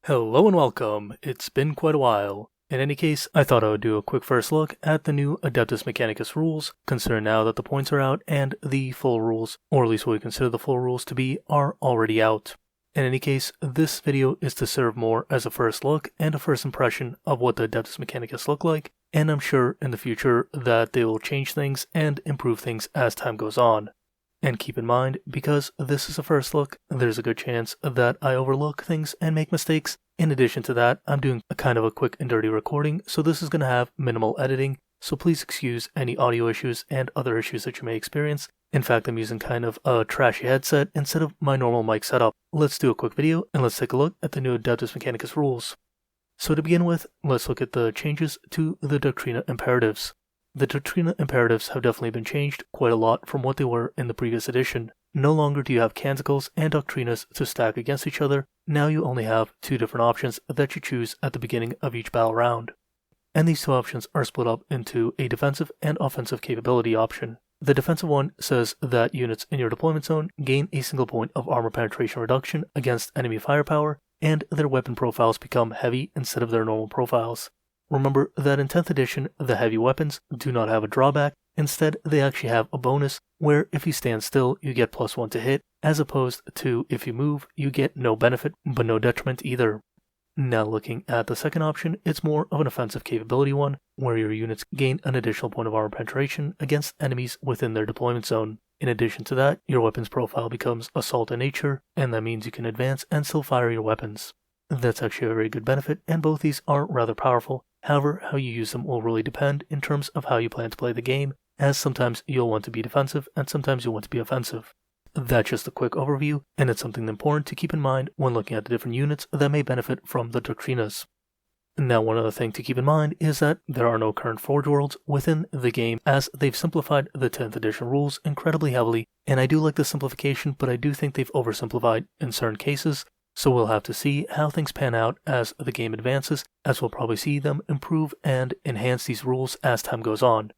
Hello and welcome. It's been quite a while. In any case, I thought I would do a quick first look at the new Adeptus Mechanicus rules, considering now that the points are out and the full rules, or at least what we consider the full rules to be, are already out. In any case, this video is to serve more as a first look and a first impression of what the Adeptus Mechanicus look like, and I'm sure in the future that they will change things and improve things as time goes on. And keep in mind, because this is a first look, there's a good chance that I overlook things and make mistakes. In addition to that, I'm doing a kind of a quick and dirty recording, so this is going to have minimal editing, so please excuse any audio issues and other issues that you may experience. In fact, I'm using kind of a trashy headset instead of my normal mic setup. Let's do a quick video and let's take a look at the new Adeptus Mechanicus rules. So to begin with, let's look at the changes to the Turquina imperatives. The Turquina imperatives have definitely been changed quite a lot from what they were in the previous edition. No longer do you have canticles and doctrinas to stack against each other, now you only have two different options that you choose at the beginning of each battle round. And these two options are split up into a defensive and offensive capability option. The defensive one says that units in your deployment zone gain a single point of armor penetration reduction against enemy firepower, and their weapon profiles become heavy instead of their normal profiles. Remember that in 10th edition, the heavy weapons do not have a drawback, instead they actually have a bonus where if you stand still you get +1 to hit, as opposed to if you move you get no benefit but no detriment either. Now looking at the second option, it's more of an offensive capability one, where your units gain an additional point of armor penetration against enemies within their deployment zone. In addition to that, your weapons profile becomes assault in nature, and that means you can advance and still fire your weapons. That's actually a very good benefit, and both these are rather powerful. However, how you use them will really depend in terms of how you plan to play the game, as sometimes you'll want to be defensive and sometimes you'll want to be offensive. That's just a quick overview, and it's something important to keep in mind when looking at the different units that may benefit from the Turquinas. Now, one other thing to keep in mind is that there are no current Forge Worlds within the game, as they've simplified the 10th edition rules incredibly heavily, and I do like the simplification, but I do think they've oversimplified in certain cases. So we'll have to see how things pan out as the game advances, as we'll probably see them improve and enhance these rules as time goes on.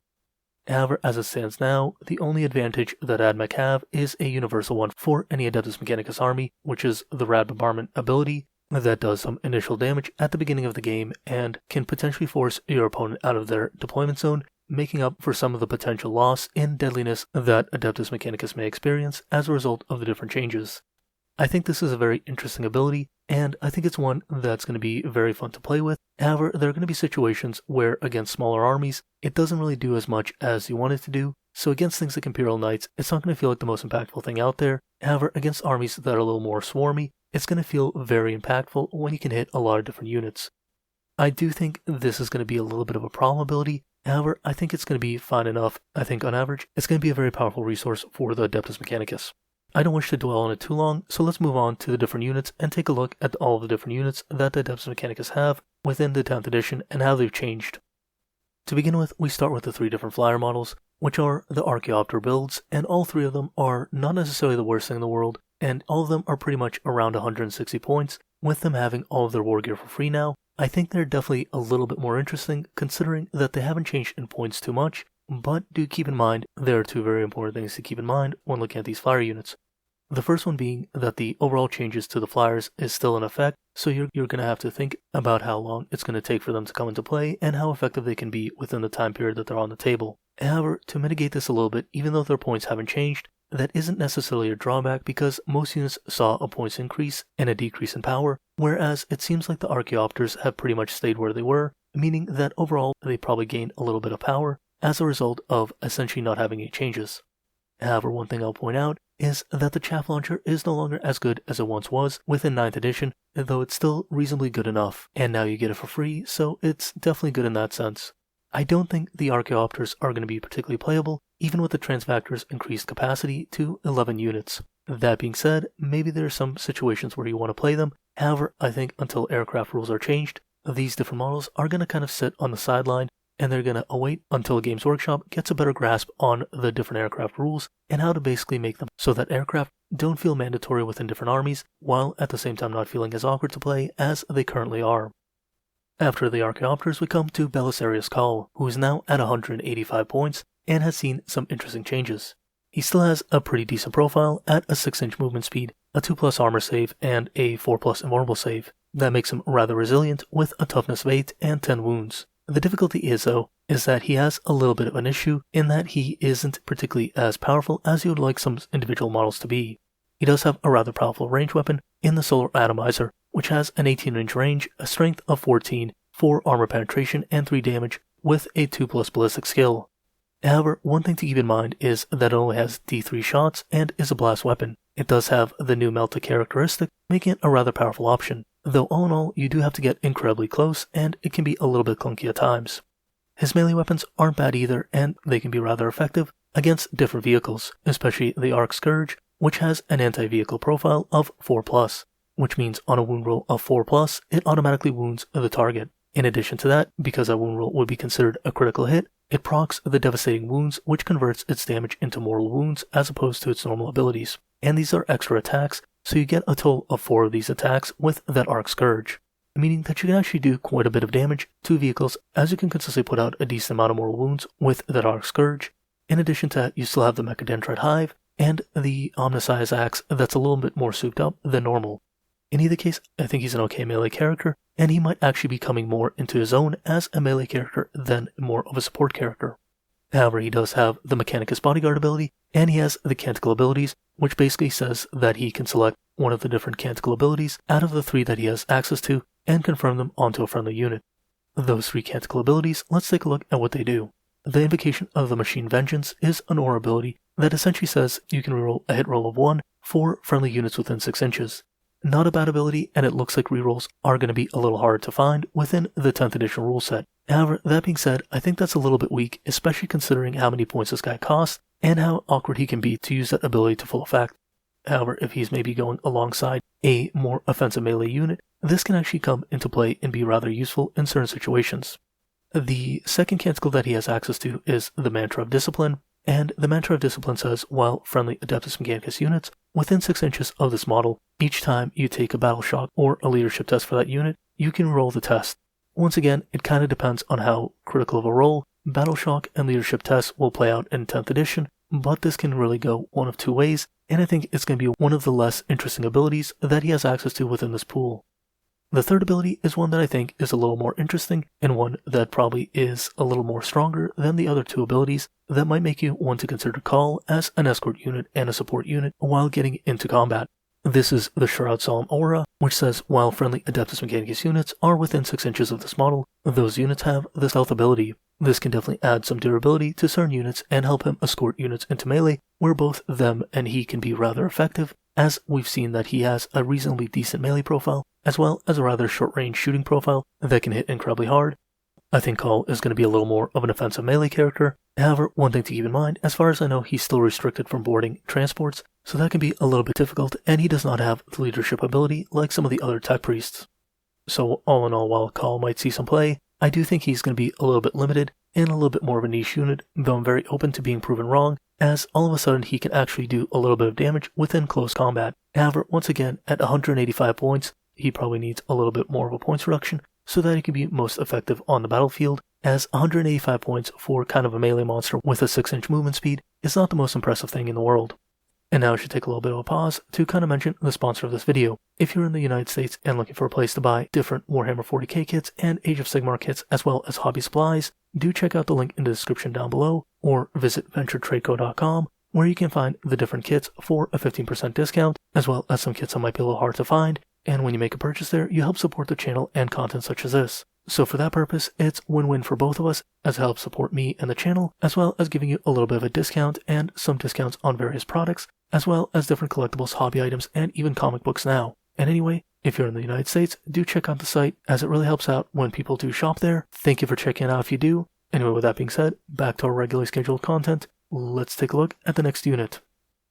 However, as it stands now, the only advantage that AdMech have is a universal one for any Adeptus Mechanicus army, which is the Rad Apartment ability that does some initial damage at the beginning of the game and can potentially force your opponent out of their deployment zone, making up for some of the potential loss in deadliness that Adeptus Mechanicus may experience as a result of the different changes. I think this is a very interesting ability, and I think it's one that's going to be very fun to play with. However, there are going to be situations where against smaller armies, it doesn't really do as much as you want it to do, so against things like Imperial Knights, it's not going to feel like the most impactful thing out there. However, against armies that are a little more swarmy, it's going to feel very impactful when you can hit a lot of different units. I do think this is going to be a little bit of a problem ability. However, I think it's going to be fine enough. I think on average, it's going to be a very powerful resource for the Adeptus Mechanicus. I don't wish to dwell on it too long, so let's move on to the different units and take a look at all of the different units that the Adeptus Mechanicus have within the 10th edition and how they've changed. To begin with, we start with the three different flyer models, which are the Archaeopter builds, and all three of them are not necessarily the worst thing in the world, and all of them are pretty much around 160 points, with them having all of their war gear for free now. I think they're definitely a little bit more interesting, considering that they haven't changed in points too much, but do keep in mind there are two very important things to keep in mind when looking at these flyer units. The first one being that the overall changes to the flyers is still in effect, so you're going to have to think about how long it's going to take for them to come into play and how effective they can be within the time period that they're on the table. However, to mitigate this a little bit, even though their points haven't changed, that isn't necessarily a drawback because most units saw a points increase and a decrease in power, whereas it seems like the Archaeopters have pretty much stayed where they were, meaning that overall they probably gained a little bit of power as a result of essentially not having any changes. However, one thing I'll point out is that the chaff launcher is no longer as good as it once was within 9th edition, though it's still reasonably good enough, and now you get it for free, so it's definitely good in that sense. I don't think the Archaeopters are going to be particularly playable, even with the Transfactor's increased capacity to 11 units. That being said, maybe there are some situations where you want to play them. However, I think until aircraft rules are changed, these different models are going to kind of sit on the sideline, and they're going to await until Games Workshop gets a better grasp on the different aircraft rules and how to basically make them so that aircraft don't feel mandatory within different armies, while at the same time not feeling as awkward to play as they currently are. After the Archaeopters, we come to Belisarius Call, who is now at 185 points and has seen some interesting changes. He still has a pretty decent profile at a 6-inch movement speed, a 2+ armor save, and a 4+ invulnerable save. That makes him rather resilient with a toughness of 8 and 10 wounds. The difficulty is, though, is that he has a little bit of an issue in that he isn't particularly as powerful as you would like some individual models to be. He does have a rather powerful range weapon in the Solar Atomizer, which has an 18-inch range, a strength of 14, 4 armor penetration, and 3 damage with a 2+ ballistic skill. However, one thing to keep in mind is that it only has D3 shots and is a blast weapon. It does have the new Melta characteristic, making it a rather powerful option, though all in all you do have to get incredibly close and it can be a little bit clunky at times. His melee weapons aren't bad either, and they can be rather effective against different vehicles, especially the Arc Scourge, which has an anti-vehicle profile of 4+, which means on a wound roll of 4+, it automatically wounds the target. In addition to that, because that wound roll would be considered a critical hit, it procs the devastating wounds, which converts its damage into mortal wounds as opposed to its normal abilities. And these are extra attacks, so you get a total of 4 of these attacks with that Arc Scourge, meaning that you can actually do quite a bit of damage to vehicles as you can consistently put out a decent amount of mortal wounds with that Arc Scourge. In addition to that, you still have the Mechadendrite Hive and the Omnissiah's Axe that's a little bit more souped up than normal. In either case, I think he's an okay melee character, and he might actually be coming more into his own as a melee character than more of a support character. However, he does have the Mechanicus Bodyguard ability, and he has the Canticle abilities, which basically says that he can select one of the different Canticle abilities out of the 3 that he has access to, and confirm them onto a friendly unit. Those 3 Canticle abilities, let's take a look at what they do. The Invocation of the Machine Vengeance is an aura ability that essentially says you can reroll a hit roll of 1 for friendly units within 6 inches. Not a bad ability, and it looks like rerolls are going to be a little hard to find within the 10th edition rule set. However, that being said, I think that's a little bit weak, especially considering how many points this guy costs, and how awkward he can be to use that ability to full effect. However, if he's maybe going alongside a more offensive melee unit, this can actually come into play and be rather useful in certain situations. The second canticle that he has access to is the Mantra of Discipline, and the Mantra of Discipline says while friendly Adeptus Mechanicus units within 6 inches of this model, each time you take a battle shock or a leadership test for that unit, you can roll the test. Once again, it kind of depends on how critical of a role battle shock and leadership tests will play out in 10th edition, but this can really go one of 2 ways, and I think it's going to be one of the less interesting abilities that he has access to within this pool. The third ability is one that I think is a little more interesting, and one that probably is a little more stronger than the other 2 abilities that might make you want to consider call as an escort unit and a support unit while getting into combat. This is the Shroud Solemn Aura, which says while friendly Adeptus Mechanicus units are within 6 inches of this model, those units have the stealth ability. This can definitely add some durability to certain units and help him escort units into melee, where both them and he can be rather effective, as we've seen that he has a reasonably decent melee profile, as well as a rather short-range shooting profile that can hit incredibly hard. I think Call is going to be a little more of an offensive melee character. However, one thing to keep in mind, as far as I know, he's still restricted from boarding transports, so that can be a little bit difficult, and he does not have the leadership ability like some of the other tech priests. So all in all, while Call might see some play, I do think he's going to be a little bit limited and a little bit more of a niche unit, though I'm very open to being proven wrong, as all of a sudden he can actually do a little bit of damage within close combat. However, once again, at 185 points, he probably needs a little bit more of a points reduction so that he can be most effective on the battlefield, as 185 points for kind of a melee monster with a 6-inch movement speed is not the most impressive thing in the world. And now I should take a little bit of a pause to kind of mention the sponsor of this video. If you're in the United States and looking for a place to buy different Warhammer 40k kits and Age of Sigmar kits as well as hobby supplies, do check out the link in the description down below or visit venturetradeco.com, where you can find the different kits for a 15% discount, as well as some kits that might be a little hard to find, and when you make a purchase there, you help support the channel and content such as this. So for that purpose, it's win-win for both of us, as it helps support me and the channel, as well as giving you a little bit of a discount and some discounts on various products, as well as different collectibles, hobby items, and even comic books now. And anyway, if you're in the United States, do check out the site, as it really helps out when people do shop there. Thank you for checking it out if you do. Anyway, with that being said, back to our regularly scheduled content. Let's take a look at the next unit.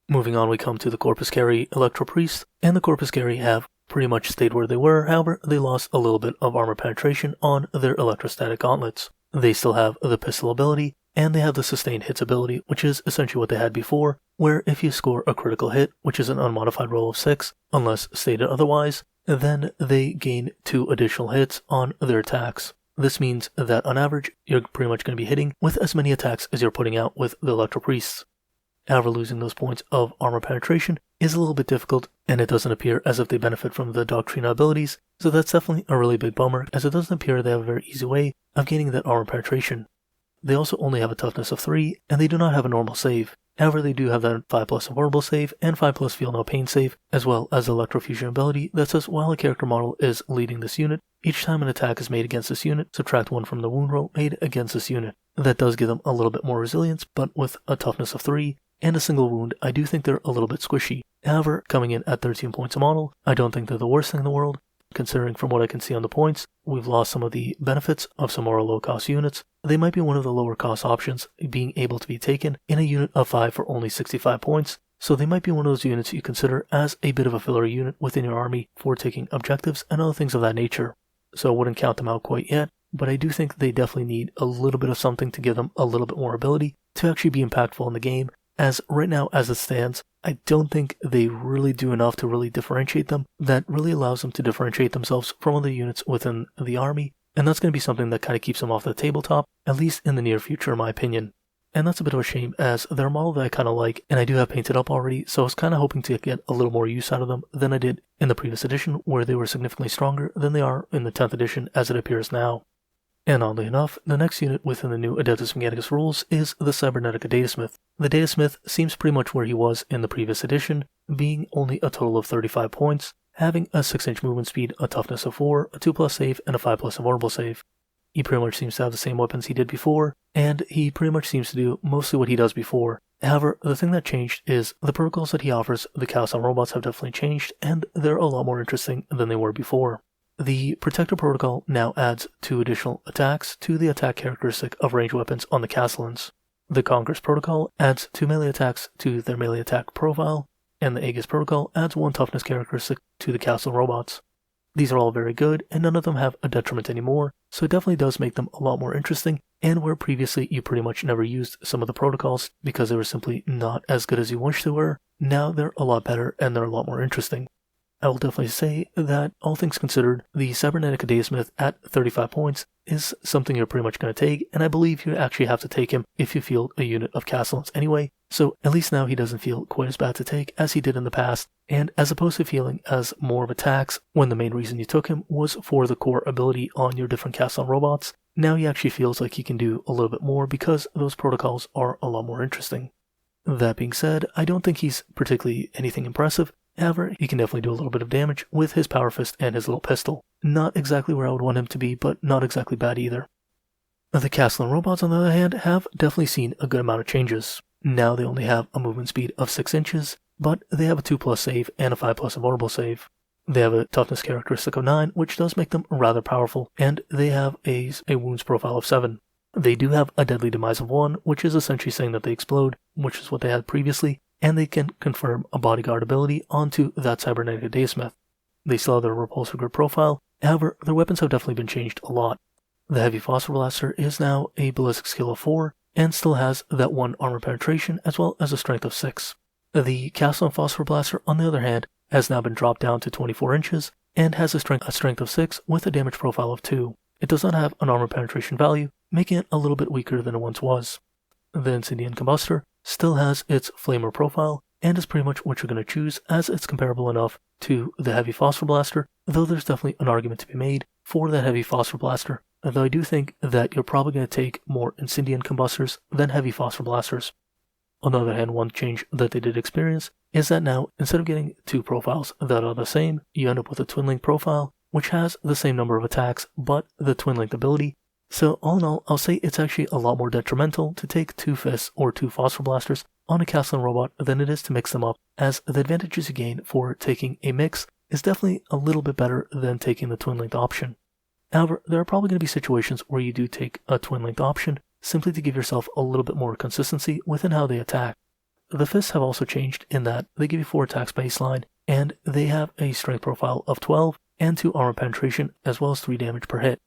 Moving on, we come to the Corpus Carry Electro Priests, and the Corpus Carry have pretty much stayed where they were. However, they lost a little bit of armor penetration on their electrostatic gauntlets. They still have the pistol ability, and they have the sustained hits ability, which is essentially what they had before, where if you score a critical hit, which is an unmodified roll of 6, unless stated otherwise, then they gain 2 additional hits on their attacks. This means that on average, you're pretty much going to be hitting with as many attacks as you're putting out with the Electro Priests. However, losing those points of armor penetration is a little bit difficult, and it doesn't appear as if they benefit from the Doctrina abilities, so that's definitely a really big bummer, as it doesn't appear they have a very easy way of gaining that armor penetration. They also only have a toughness of 3, and they do not have a normal save. However, they do have that 5+ invulnerable save and 5+ feel no pain save, as well as the electrofusion ability that says while a character model is leading this unit, each time an attack is made against this unit, subtract 1 from the wound roll made against this unit. That does give them a little bit more resilience, but with a toughness of 3 and a single wound, I do think they're a little bit squishy. However, coming in at 13 points a model, I don't think they're the worst thing in the world. Considering from what I can see on the points, we've lost some of the benefits of some more low-cost units. They might be one of the lower-cost options being able to be taken in a unit of 5 for only 65 points, so they might be one of those units you consider as a bit of a filler unit within your army for taking objectives and other things of that nature. So I wouldn't count them out quite yet, but I do think they definitely need a little bit of something to give them a little bit more ability to actually be impactful in the game, as right now as it stands, I don't think they really do enough to really differentiate them that really allows them to differentiate themselves from other units within the army, and that's going to be something that kind of keeps them off the tabletop, at least in the near future in my opinion. And that's a bit of a shame, as they're a model that I kind of like, and I do have painted up already, so I was kind of hoping to get a little more use out of them than I did in the previous edition, where they were significantly stronger than they are in the 10th edition as it appears now. And oddly enough, the next unit within the new Adeptus Mechanicus rules is the Cybernetic Datasmith. The Datasmith seems pretty much where he was in the previous edition, being only a total of 35 points, having a 6-inch movement speed, a toughness of 4, a 2+ save, and a 5+ invulnerable save. He pretty much seems to have the same weapons he did before, and he pretty much seems to do mostly what he does before. However, the thing that changed is the protocols that he offers, the Chaos on robots have definitely changed, and they're a lot more interesting than they were before. The Protector protocol now adds 2 additional attacks to the attack characteristic of ranged weapons on the Castellans. The Conquerors protocol adds 2 melee attacks to their melee attack profile, and the Aegis protocol adds 1 toughness characteristic to the Castle robots. These are all very good, and none of them have a detriment anymore, so it definitely does make them a lot more interesting, and where previously you pretty much never used some of the protocols because they were simply not as good as you wish they were, now they're a lot better and they're a lot more interesting. I will definitely say that, all things considered, the Cybernetic Datasmith at 35 points is something you're pretty much going to take, and I believe you actually have to take him if you field a unit of Castellans anyway, so at least now he doesn't feel quite as bad to take as he did in the past, and as opposed to feeling as more of a tax when the main reason you took him was for the core ability on your different Castellan robots, now he actually feels like he can do a little bit more because those protocols are a lot more interesting. That being said, I don't think he's particularly anything impressive. However, he can definitely do a little bit of damage with his power fist and his little pistol. Not exactly where I would want him to be, but not exactly bad either. The Castellan robots, on the other hand, have definitely seen a good amount of changes. Now they only have a movement speed of 6 inches, but they have a 2+ save and a 5+ invulnerable save. They have a toughness characteristic of 9, which does make them rather powerful, and they have a wounds profile of 7. They do have a deadly demise of 1, which is essentially saying that they explode, which is what they had previously, and they can confirm a bodyguard ability onto that Cybernetic Datasmith. They still have their repulsor grip profile, however, their weapons have definitely been changed a lot. The Heavy Phosphor Blaster is now a ballistic skill of 4, and still has that 1 armor penetration as well as a strength of 6. The Castellan Phosphor Blaster, on the other hand, has now been dropped down to 24 inches, and has a strength of 6 with a damage profile of 2. It does not have an armor penetration value, making it a little bit weaker than it once was. The Incendian Combustor still has its flamer profile, and is pretty much what you're going to choose as it's comparable enough to the Heavy Phosphor Blaster, though there's definitely an argument to be made for that Heavy Phosphor Blaster, though I do think that you're probably going to take more Incendian Combustors than Heavy Phosphor Blasters. On the other hand, one change that they did experience is that now, instead of getting 2 profiles that are the same, you end up with a Twin Link profile, which has the same number of attacks, but the Twin Link ability. So all in all, I'll say it's actually a lot more detrimental to take 2 fists or 2 Phosphor Blasters on a Castellan robot than it is to mix them up, as the advantages you gain for taking a mix is definitely a little bit better than taking the Twin Linked option. However, there are probably going to be situations where you do take a Twin Linked option simply to give yourself a little bit more consistency within how they attack. The fists have also changed in that they give you 4 attacks baseline, and they have a strength profile of 12 and 2 armor penetration as well as 3 damage per hit.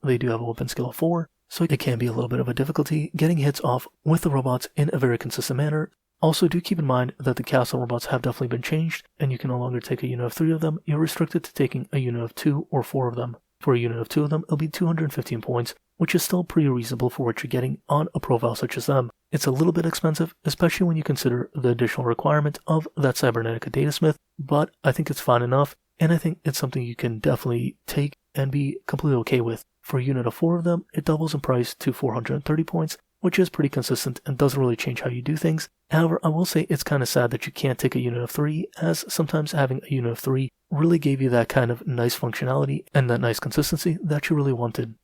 They do have a weapon skill of 4, so it can be a little bit of a difficulty getting hits off with the robots in a very consistent manner. Also, do keep in mind that the Castle robots have definitely been changed, and you can no longer take a unit of 3 of them. You're restricted to taking a unit of 2 or 4 of them. For a unit of 2 of them, it'll be 215 points, which is still pretty reasonable for what you're getting on a profile such as them. It's a little bit expensive, especially when you consider the additional requirement of that Cybernetic Datasmith, but I think it's fine enough, and I think it's something you can definitely take and be completely okay with. For a unit of 4 of them, it doubles in price to 430 points, which is pretty consistent and doesn't really change how you do things. However, I will say it's kind of sad that you can't take a unit of 3, as sometimes having a unit of 3 really gave you that kind of nice functionality and that nice consistency that you really wanted.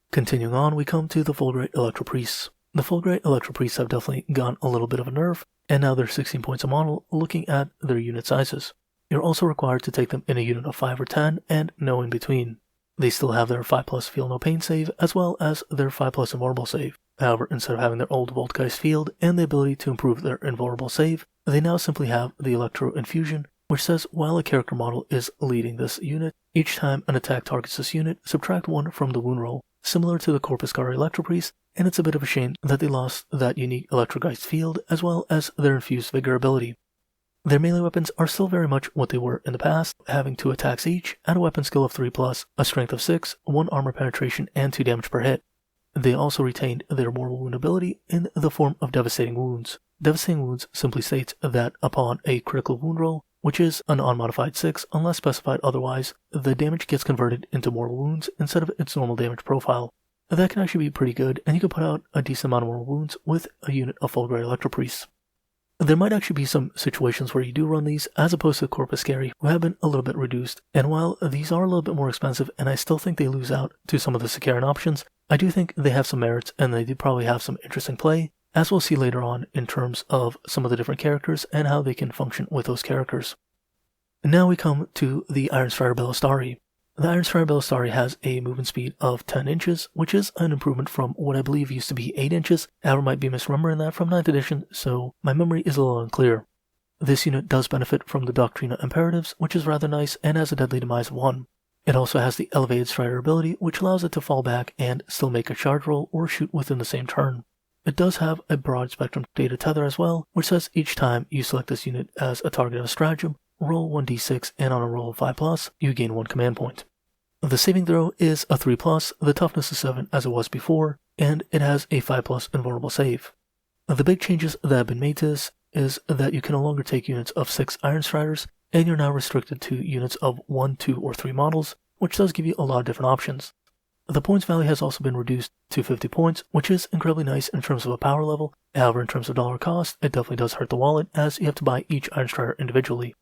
Continuing on, we come to the full grade Electro Priests. The full grade Electro Priests have definitely gone a little bit of a nerf, and now they're 16 points a model looking at their unit sizes. You're also required to take them in a unit of 5 or 10 and no in between. They still have their 5+ Feel No Pain save as well as their 5+ Invulnerable save. However, instead of having their old Voltgeist field and the ability to improve their Invulnerable save, they now simply have the Electro Infusion, which says while a character model is leading this unit, each time an attack targets this unit, subtract 1 from the wound roll, similar to the Corpuscari Electro Priest, and it's a bit of a shame that they lost that unique Electrogeist field as well as their Infused Vigor ability. Their melee weapons are still very much what they were in the past, having 2 attacks each, and a weapon skill of 3+, a strength of 6, 1 armor penetration, and 2 damage per hit. They also retained their mortal wound ability in the form of Devastating Wounds. Devastating Wounds simply states that upon a critical wound roll, which is an unmodified 6 unless specified otherwise, the damage gets converted into mortal wounds instead of its normal damage profile. That can actually be pretty good, and you can put out a decent amount of mortal wounds with a unit of full grade Electro Priests. There might actually be some situations where you do run these, as opposed to Corpuscari, who have been a little bit reduced, and while these are a little bit more expensive, and I still think they lose out to some of the Sicaran options, I do think they have some merits, and they do probably have some interesting play, as we'll see later on in terms of some of the different characters and how they can function with those characters. Now we come to the Iron Strider Bellistari. The Iron Strider Bellistari has a movement speed of 10 inches, which is an improvement from what I believe used to be 8 inches. However, might be misremembering that from 9th edition, so my memory is a little unclear. This unit does benefit from the Doctrina Imperatives, which is rather nice and has a deadly demise of 1. It also has the Elevated Strider ability, which allows it to fall back and still make a charge roll or shoot within the same turn. It does have a broad spectrum data tether as well, which says each time you select this unit as a target of a stratagem, roll 1d6, and on a roll of 5+, you gain 1 command point. The saving throw is a 3+, the toughness is 7 as it was before, and it has a 5+ invulnerable save. The big changes that have been made to this is that you can no longer take units of 6 Iron Striders, and you're now restricted to units of 1, 2, or 3 models, which does give you a lot of different options. The points value has also been reduced to 50 points, which is incredibly nice in terms of a power level. However, in terms of dollar cost, it definitely does hurt the wallet, as you have to buy each Iron Strider individually.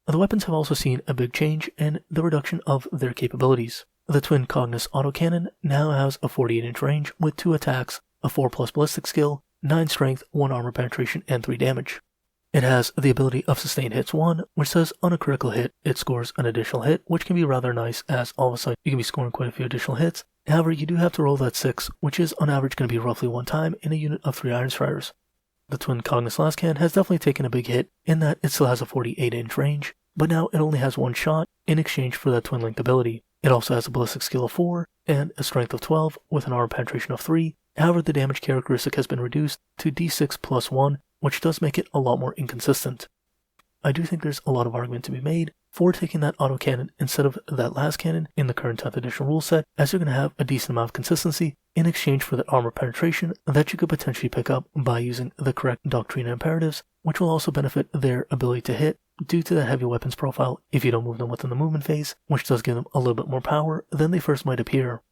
The weapons have also seen a big change in the reduction of their capabilities. The Twin Cognis Autocannon now has a 48-inch range with 2 attacks, a 4+ ballistic skill, 9 strength, 1 armor penetration, and 3 damage. It has the ability of Sustained Hits 1, which says on a critical hit, it scores an additional hit, which can be rather nice, as all of a sudden you can be scoring quite a few additional hits. However, you do have to roll that 6, which is on average going to be roughly 1 time in a unit of 3 Iron Striders. The Twin Cognis Lascan has definitely taken a big hit in that it still has a 48-inch range, but now it only has 1 shot in exchange for that Twin Linked ability. It also has a ballistic skill of 4 and a strength of 12 with an armor penetration of 3. However, the damage characteristic has been reduced to d6 plus 1, which does make it a lot more inconsistent. I do think there's a lot of argument to be made for taking that autocannon instead of that Lascannon in the current 10th edition rule set, as you're going to have a decent amount of consistency in exchange for that armor penetration that you could potentially pick up by using the correct Doctrina Imperatives, which will also benefit their ability to hit due to the heavy weapons profile if you don't move them within the movement phase, which does give them a little bit more power than they first might appear.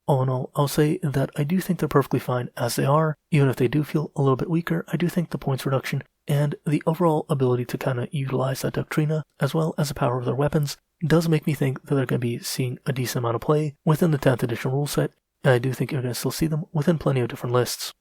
All in all, I'll say that I do think they're perfectly fine as they are. Even if they do feel a little bit weaker, I do think the points reduction and the overall ability to kind of utilize that Doctrina, as well as the power of their weapons, does make me think that they're going to be seeing a decent amount of play within the 10th edition rule set, and I do think you're going to still see them within plenty of different lists.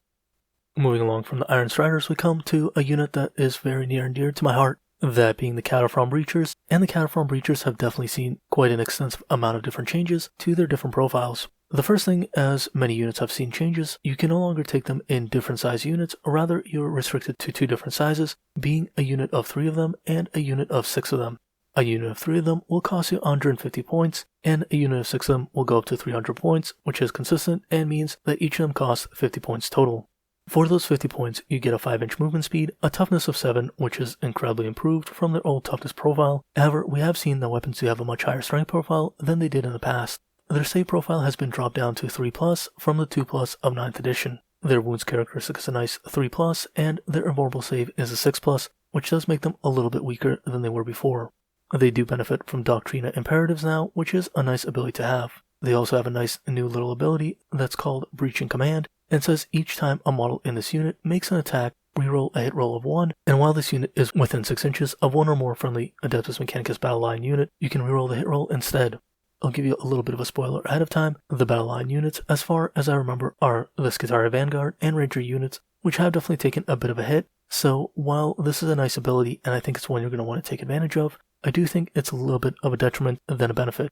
Moving along from the Iron Striders, we come to a unit that is very near and dear to my heart, that being the Cataphron Breachers, and the Cataphron Breachers have definitely seen quite an extensive amount of different changes to their different profiles. The first thing, as many units have seen changes, you can no longer take them in different size units, or rather you're restricted to 2 different sizes, being a unit of 3 of them and a unit of 6 of them. A unit of 3 of them will cost you 150 points, and a unit of 6 of them will go up to 300 points, which is consistent and means that each of them costs 50 points total. For those 50 points, you get a 5-inch movement speed, a toughness of 7, which is incredibly improved from their old toughness profile. However, we have seen that weapons do have a much higher strength profile than they did in the past. their save profile has been dropped down to 3+ from the 2+ of 9th edition. Their wounds characteristic is a nice 3+, and their invulnerable save is a 6+, which does make them a little bit weaker than they were before. They do benefit from Doctrina Imperatives now, which is a nice ability to have. They also have a nice new little ability that's called Breaching Command, and says each time a model in this unit makes an attack, reroll a hit roll of 1, and while this unit is within 6 inches of one or more friendly Adeptus Mechanicus battle line unit, you can reroll the hit roll instead. I'll give you a little bit of a spoiler ahead of time. The battle line units, as far as I remember, are the Skitaria Vanguard and Ranger units, which have definitely taken a bit of a hit. So while this is a nice ability, and I think it's one you're going to want to take advantage of, I do think it's a little bit of a detriment than a benefit.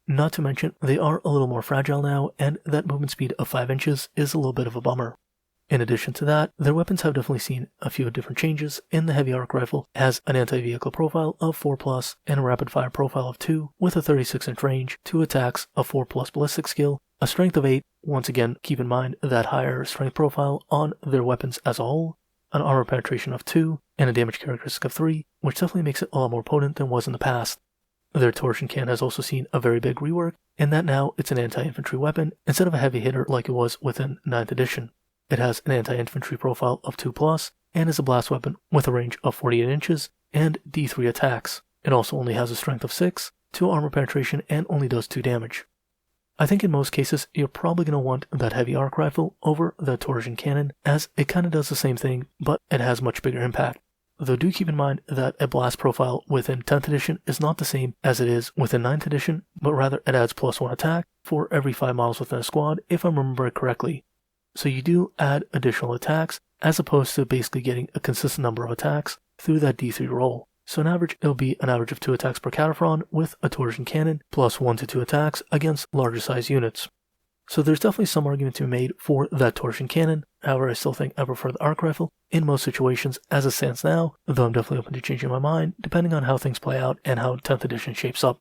Not to mention, they are a little more fragile now, and that movement speed of 5 inches is a little bit of a bummer. In addition to that, their weapons have definitely seen a few different changes. In the heavy arc rifle, it has an anti-vehicle profile of 4+, and a rapid fire profile of 2, with a 36-inch range, 2 attacks, a 4+ ballistic skill, a strength of 8, once again keep in mind that higher strength profile on their weapons as a whole, an armor penetration of 2, and a damage characteristic of 3, which definitely makes it a lot more potent than was in the past. Their torsion can has also seen a very big rework, in that now it's an anti-infantry weapon instead of a heavy hitter like it was within 9th edition. It has an anti-infantry profile of 2+, and is a blast weapon with a range of 48 inches and D3 attacks. It also only has a strength of 6, 2 armor penetration, and only does 2 damage. I think in most cases you're probably going to want that heavy arc rifle over the torsion cannon, as it kind of does the same thing, but it has much bigger impact. Though do keep in mind that a blast profile within 10th edition is not the same as it is within 9th edition, but rather it adds +1 attack for every 5 miles within a squad, if I remember it correctly. So you do add additional attacks, as opposed to basically getting a consistent number of attacks through that D3 roll. So on average, it'll be an average of 2 attacks per Cataphron with a torsion cannon, plus 1 to 2 attacks against larger size units. So there's definitely some argument to be made for that torsion cannon. However, I still think I prefer the arc rifle in most situations as it stands now, though I'm definitely open to changing my mind depending on how things play out and how 10th edition shapes up.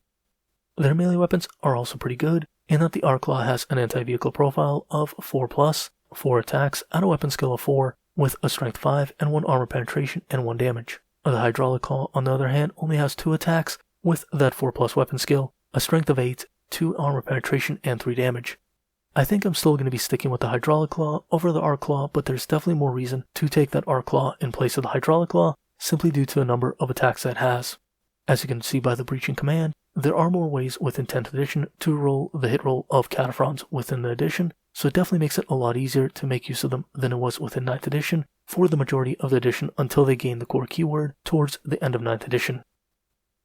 Their melee weapons are also pretty good, in that the Arc Claw has an anti-vehicle profile of 4+, 4 attacks at a weapon skill of 4, with a strength 5 and 1 armor penetration and 1 damage. The Hydraulic Claw, on the other hand, only has 2 attacks with that 4+ weapon skill, a strength of 8, 2 armor penetration, and 3 damage. I think I'm still going to be sticking with the Hydraulic Claw over the Arc Claw, but there's definitely more reason to take that Arc Claw in place of the Hydraulic Claw, simply due to the number of attacks that it has. As you can see by the Breaching Command, there are more ways within 10th edition to roll the hit roll of Cataphrons within the edition, so it definitely makes it a lot easier to make use of them than it was within 9th edition for the majority of the edition until they gain the core keyword towards the end of 9th edition.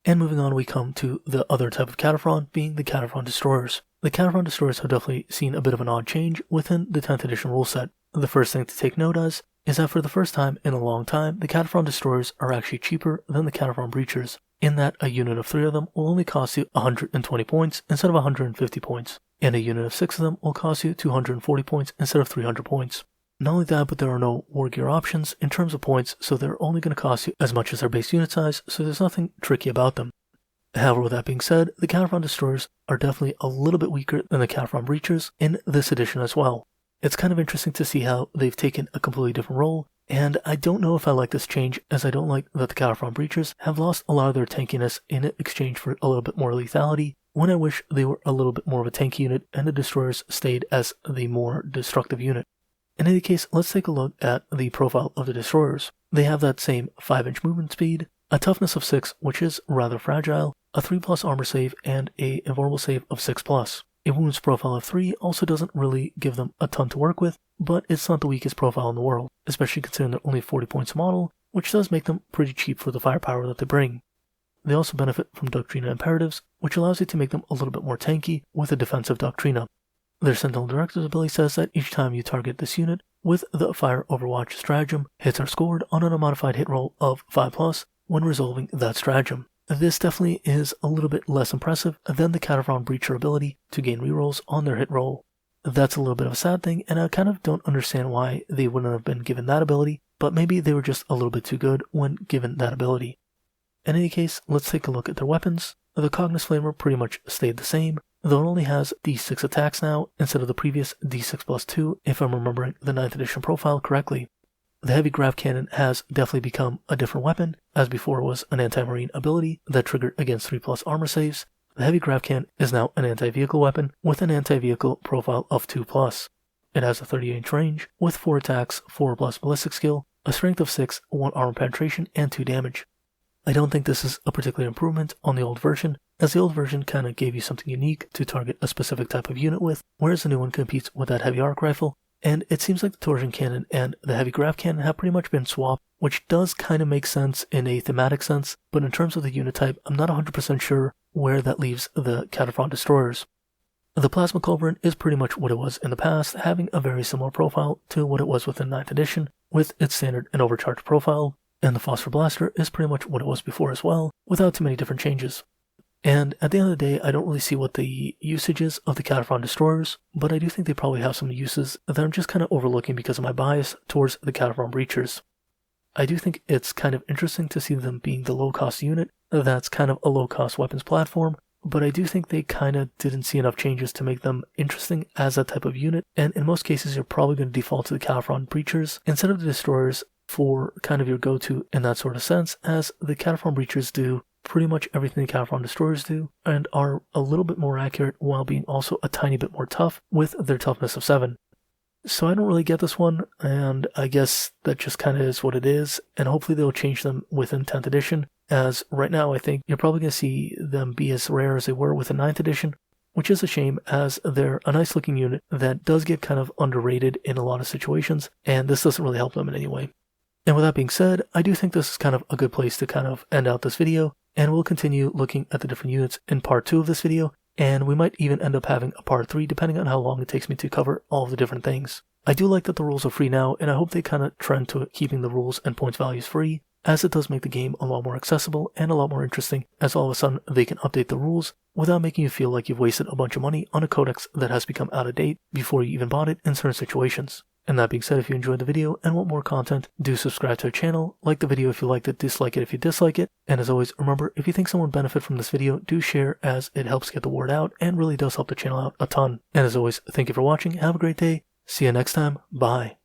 And moving on, we come to the other type of Cataphron, being the Cataphron Destroyers. The Cataphron Destroyers have definitely seen a bit of an odd change within the 10th edition rule set. The first thing to take note of is that for the first time in a long time, the Cataphron Destroyers are actually cheaper than the Cataphron Breachers, in that a unit of 3 of them will only cost you 120 points instead of 150 points, and a unit of 6 of them will cost you 240 points instead of 300 points. Not only that, but there are no war gear options in terms of points, so they're only going to cost you as much as their base unit size, so there's nothing tricky about them. However, with that being said, the Cataphron Destroyers are definitely a little bit weaker than the Cataphron Breachers in this edition as well. It's kind of interesting to see how they've taken a completely different role, and I don't know if I like this change, as I don't like that the Cataphron Breachers have lost a lot of their tankiness in exchange for a little bit more lethality, when I wish they were a little bit more of a tanky unit and the Destroyers stayed as the more destructive unit. In any case, let's take a look at the profile of the Destroyers. They have that same 5-inch movement speed, a toughness of 6, which is rather fragile, a 3+ armor save, and a invulnerable save of 6+. A wounds profile of 3 also doesn't really give them a ton to work with, but it's not the weakest profile in the world, especially considering they're only 40 points a model, which does make them pretty cheap for the firepower that they bring. They also benefit from Doctrina Imperatives, which allows you to make them a little bit more tanky with a defensive Doctrina. Their Sentinel Directive's ability says that each time you target this unit with the Fire Overwatch stratagem, hits are scored on an unmodified hit roll of 5+ when resolving that stratagem. This definitely is a little bit less impressive than the Cataphron Breacher ability to gain rerolls on their hit roll. That's a little bit of a sad thing, and I kind of don't understand why they wouldn't have been given that ability, but maybe they were just a little bit too good when given that ability. In any case, let's take a look at their weapons. The Cognis Flamer pretty much stayed the same, though it only has D6 attacks now instead of the previous D6+2 if I'm remembering the 9th edition profile correctly. The Heavy Grav Cannon has definitely become a different weapon, as before it was an anti-marine ability that triggered against 3+ armor saves. the heavy grav can is now an anti-vehicle weapon with an anti-vehicle profile of 2+. It has a 38-inch range with 4 attacks, 4 plus ballistic skill, a strength of 6, 1 armor penetration, and 2 damage. I don't think this is a particular improvement on the old version, as the old version kinda gave you something unique to target a specific type of unit with, whereas the new one competes with that heavy arc rifle, and it seems like the torsion cannon and the heavy grav cannon have pretty much been swapped, which does kinda make sense in a thematic sense, but in terms of the unit type, I'm not 100% sure where that leaves the Cataphront destroyers. The Plasma Culverin is pretty much what it was in the past, having a very similar profile to what it was within 9th edition, with its standard and overcharged profile, and the Phosphor Blaster is pretty much what it was before as well, without too many different changes. And at the end of the day, I don't really see what the usage is of the Cataphront destroyers, but I do think they probably have some uses that I'm just kind of overlooking because of my bias towards the Cataphront breachers. I do think it's kind of interesting to see them being the low-cost unit that's kind of a low-cost weapons platform, but I do think they kind of didn't see enough changes to make them interesting as that type of unit, and in most cases you're probably going to default to the Cataphront breachers instead of the destroyers for kind of your go-to in that sort of sense, as the Cataphront breachers do pretty much everything the Cataphront destroyers do, and are a little bit more accurate while being also a tiny bit more tough with their toughness of 7. So I don't really get this one, and I guess that just kind of is what it is, and hopefully they'll change them within 10th edition, as right now I think you're probably going to see them be as rare as they were within 9th edition, which is a shame as they're a nice looking unit that does get kind of underrated in a lot of situations, and this doesn't really help them in any way. And with that being said, I do think this is kind of a good place to kind of end out this video, and we'll continue looking at the different units in part 2 of this video, and we might even end up having a part 3 depending on how long it takes me to cover all of the different things. I do like that the rules are free now, and I hope they kind of trend to keeping the rules and points values free, as it does make the game a lot more accessible and a lot more interesting, as all of a sudden they can update the rules without making you feel like you've wasted a bunch of money on a codex that has become out of date before you even bought it in certain situations. And that being said, if you enjoyed the video and want more content, do subscribe to our channel, like the video if you liked it, dislike it if you dislike it, and as always, remember, if you think someone would benefit from this video, do share as it helps get the word out and really does help the channel out a ton. And as always, thank you for watching, have a great day, see you next time, bye.